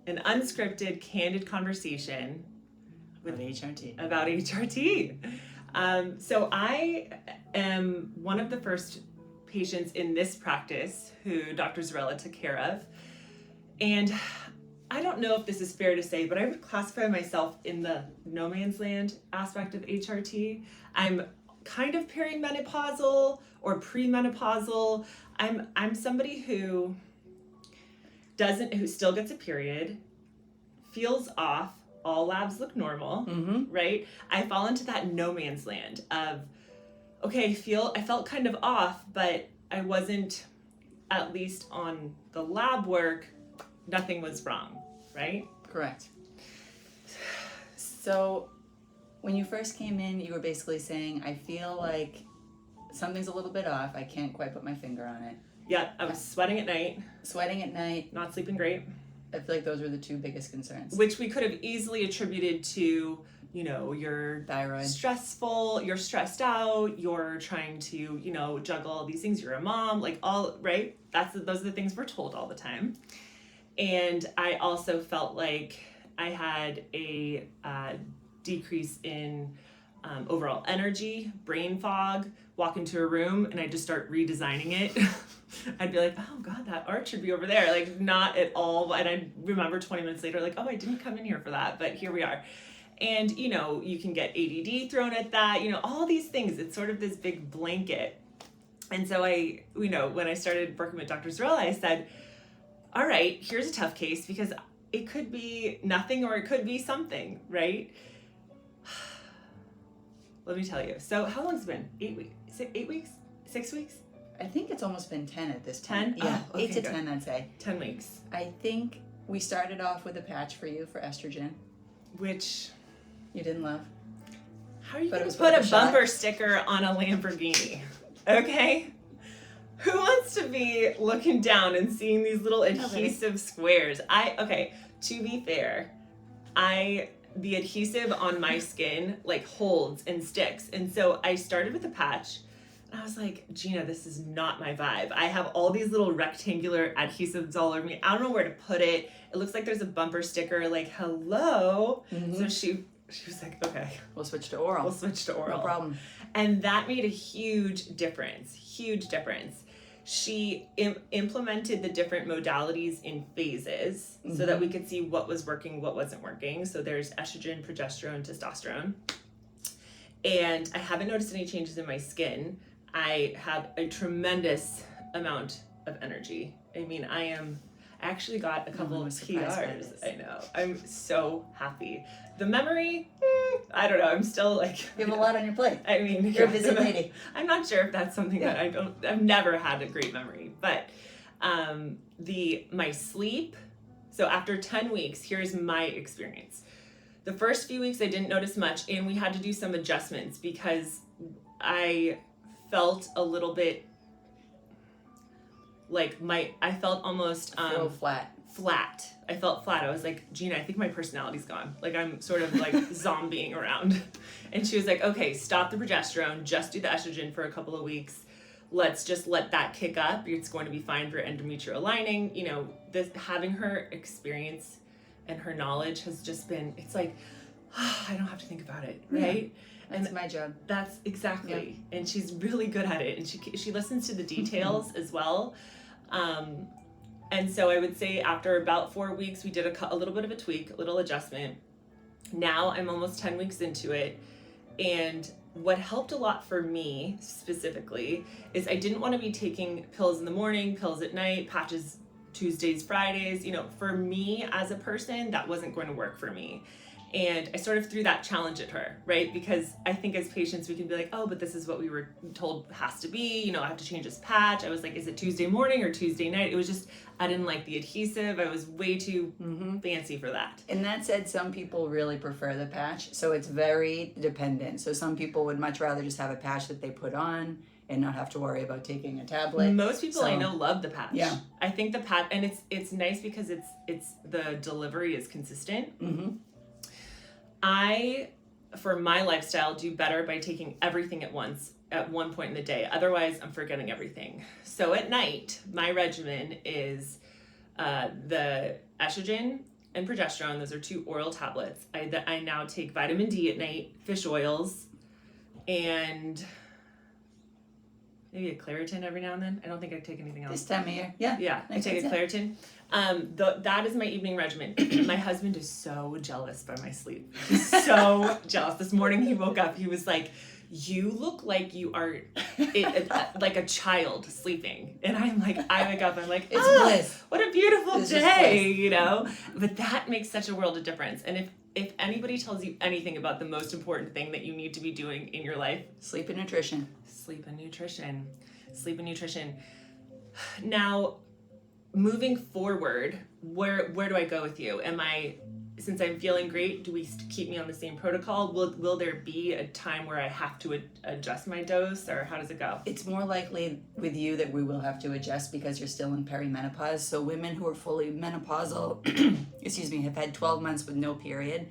an unscripted, candid conversation with HRT. About HRT. So I am one of the first patients in this practice who Dr. Zarella took care of. And I don't know if this is fair to say, but I would classify myself in the no man's land aspect of HRT. I'm kind of perimenopausal or premenopausal. I'm somebody who still gets a period, feels off, all labs look normal, right? I fall into that no man's land of, okay, I felt kind of off, but I wasn't, at least on the lab work, nothing was wrong, right? Correct. So when you first came in, you were basically saying, I feel like something's a little bit off. I can't quite put my finger on it. Yeah, I was sweating at night. Sweating at night. Not sleeping great. I feel like those were the two biggest concerns. Which we could have easily attributed to, you're thyroid. Stressful, you're stressed out, you're trying to, juggle all these things. You're a mom, right? Those are the things we're told all the time. And I also felt like I had a decrease in overall energy, brain fog, walk into a room and I just start redesigning it. I'd be like, oh God, that art should be over there. Like, not at all. And I remember 20 minutes later, like, oh, I didn't come in here for that, but here we are. And, you can get ADD thrown at that, all these things. It's sort of this big blanket. And so when I started working with Dr. Zarella, I said, all right, here's a tough case because it could be nothing or it could be something, right? Let me tell you. So how long has it been? 8 weeks? 8 weeks? 6 weeks? I think it's almost been 10 at this point. 10? Yeah, Oh, okay, 8 to good. 10, I'd say. 10 weeks. I think we started off with a patch for you for estrogen. Which you didn't love. How are you going to put a bumper sticker on a Lamborghini? Okay? Who wants to be looking down and seeing these little adhesive squares? To be fair, the adhesive on my skin holds and sticks. And so I started with a patch and I was like, Gina, this is not my vibe. I have all these little rectangular adhesives all over me. I don't know where to put it. It looks like there's a bumper sticker So she was like, okay. We'll switch to oral. No problem. And that made a huge difference. She implemented the different modalities in phases so that we could see what was working, what wasn't working. So there's estrogen, progesterone, testosterone. And I haven't noticed any changes in my skin. I have a tremendous amount of energy. I actually got a couple of PRs. I know. I'm so happy. The memory, I don't know. I'm still you have a lot on your plate. You're a busy lady. I'm not sure if that's something that I've never had a great memory, but my sleep. So after 10 weeks, here's my experience. The first few weeks I didn't notice much and we had to do some adjustments because I felt a little bit I felt almost flat. I felt flat. I was like, Gina, I think my personality's gone. I'm sort of zombieing around. And she was like, okay, stop the progesterone, just do the estrogen for a couple of weeks. Let's just let that kick up. It's going to be fine for endometrial lining. Having her experience and her knowledge has just been, it's like, I don't have to think about it, right? Yeah, that's my job. That's exactly. Yeah. And she's really good at it. And she listens to the details as well. And so I would say after about 4 weeks, we did a little bit of a tweak, a little adjustment. Now I'm almost 10 weeks into it. And what helped a lot for me specifically is I didn't want to be taking pills in the morning, pills at night, patches Tuesdays, Fridays. For me as a person, that wasn't going to work for me. And I sort of threw that challenge at her, right? Because I think as patients, we can be like, oh, but this is what we were told has to be. I have to change this patch. I was like, is it Tuesday morning or Tuesday night? It was just, I didn't like the adhesive. I was way too fancy for that. And that said, some people really prefer the patch. So it's very dependent. So some people would much rather just have a patch that they put on and not have to worry about taking a tablet. Most people I know love the patch. Yeah. I think the patch, and it's nice because it's the delivery is consistent. I, for my lifestyle, do better by taking everything at once at one point in the day. Otherwise, I'm forgetting everything. So at night, my regimen is the estrogen, and progesterone. Those are 2 oral tablets. I now take vitamin D at night, fish oils, and maybe a Claritin every now and then. I don't think I take anything else. This time of year, yeah. Yeah, I take a Claritin. That is my evening regimen. My husband is so jealous by my sleep. He's so jealous. This morning he woke up, he was like, you look like you are like a child sleeping. And I wake up, I'm like, it's bliss. What a beautiful It's day, you know? But that makes such a world of difference. And if anybody tells you anything about the most important thing that you need to be doing in your life, Sleep and nutrition. Sleep and nutrition. Sleep and nutrition. Now, moving forward, where do I go with you? Since I'm feeling great, do we keep me on the same protocol? Will there be a time where I have to adjust my dose, or how does it go? It's more likely with you that we will have to adjust because you're still in perimenopause. So women who are fully menopausal, have had 12 months with no period,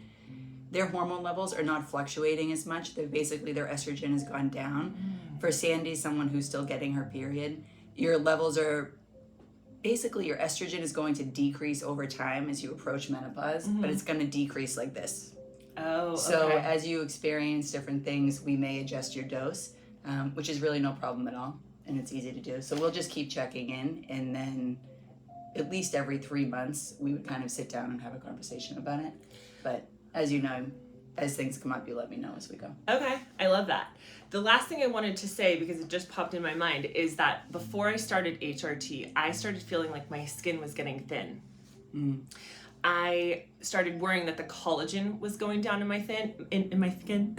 their hormone levels are not fluctuating as much. Their estrogen has gone down. For Sandy, someone who's still getting her period, your levels are basically, your estrogen is going to decrease over time as you approach menopause, but it's going to decrease like this. Oh, So okay. as you experience different things, we may adjust your dose, which is really no problem at all, and it's easy to do. So we'll just keep checking in, and then at least every 3 months, we would kind of sit down and have a conversation about it. But as you know, as things come up, you let me know as we go. Okay, I love that. The last thing I wanted to say, because it just popped in my mind, is that before I started HRT, I started feeling like my skin was getting thin. I started worrying that the collagen was going down in my skin. In my skin.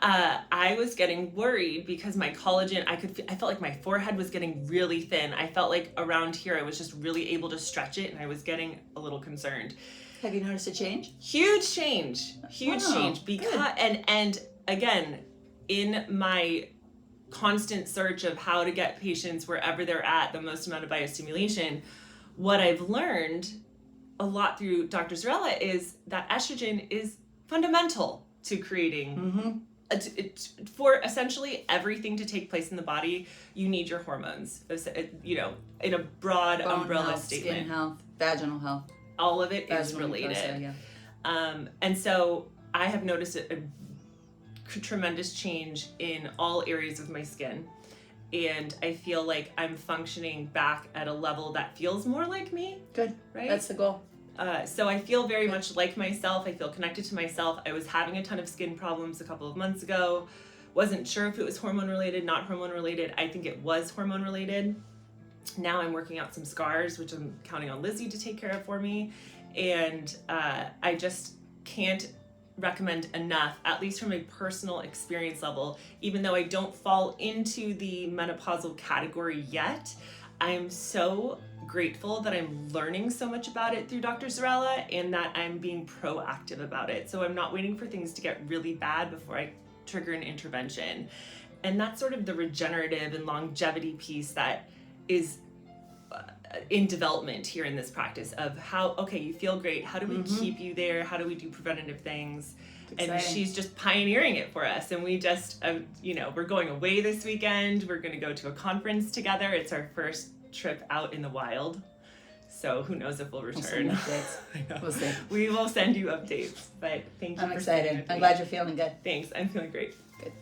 I was getting worried because my collagen, I felt like my forehead was getting really thin. I felt like around here I was just really able to stretch it, and I was getting a little concerned. Have you noticed a change? Huge change because and again, in my constant search of how to get patients wherever they're at the most amount of biostimulation, what I've learned a lot through Dr. Zarella is that estrogen is fundamental to creating for essentially everything to take place in the body. You need your hormones, in a broad Bone umbrella health, statement. skin health, vaginal health. All of it is Vaginal related. mucosa, yeah. And so I have noticed a tremendous change in all areas of my skin. And I feel like I'm functioning back at a level that feels more like me. Good. Right? That's the goal. So I feel very much like myself. I feel connected to myself. I was having a ton of skin problems a couple of months ago. Wasn't sure if it was hormone related, not hormone related. I think it was hormone related. Now I'm working out some scars, which I'm counting on Lizzie to take care of for me. And I just can't recommend enough, at least from a personal experience level, even though I don't fall into the menopausal category yet, I am so grateful that I'm learning so much about it through Dr. Zarella, and that I'm being proactive about it. So I'm not waiting for things to get really bad before I trigger an intervention. And that's sort of the regenerative and longevity piece that is in development here in this practice of how, okay, you feel great. How do we keep you there? How do we do preventative things? And she's just pioneering it for us. And we just, we're going away this weekend. We're going to go to a conference together. It's our first trip out in the wild. So who knows if we'll return. We'll send updates. I know. We'll see. We will send you updates. But thank you I'm for excited. staying with I'm me. glad you're feeling good. Thanks. I'm feeling great. Good.